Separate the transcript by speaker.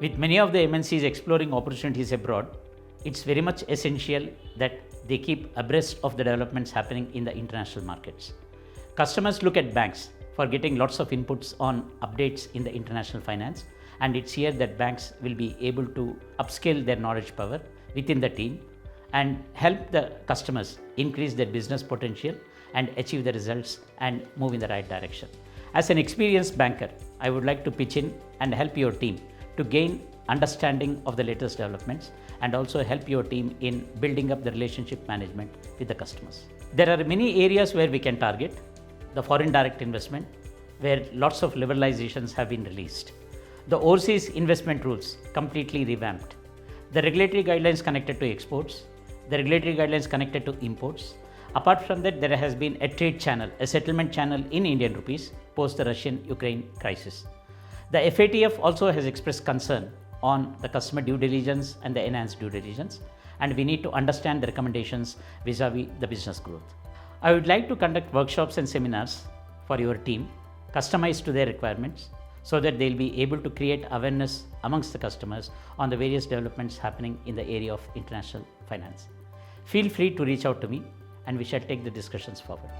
Speaker 1: With many of the MNCs exploring opportunities abroad, it's very much essential that they keep abreast of the developments happening in the international markets. Customers look at banks for getting lots of inputs on updates in the international finance, and it's here that banks will be able to upscale their knowledge power within the team and help the customers increase their business potential and achieve the results and move in the right direction. As an experienced banker, I would like to pitch in and help your team to gain understanding of the latest developments and also help your team in building up the relationship management with the customers. There are many areas where we can target. The foreign direct investment, where lots of liberalizations have been released. The overseas investment rules completely revamped. The regulatory guidelines connected to exports, the regulatory guidelines connected to imports. Apart from that, there has been a trade channel, a settlement channel in Indian rupees post the Russian-Ukraine crisis. The FATF also has expressed concern on the customer due diligence and the enhanced due diligence, and we need to understand the recommendations vis-a-vis the business growth. I would like to conduct workshops and seminars for your team, customized to their requirements, so that they'll be able to create awareness amongst the customers on the various developments happening in the area of international finance. Feel free to reach out to me, and we shall take the discussions forward.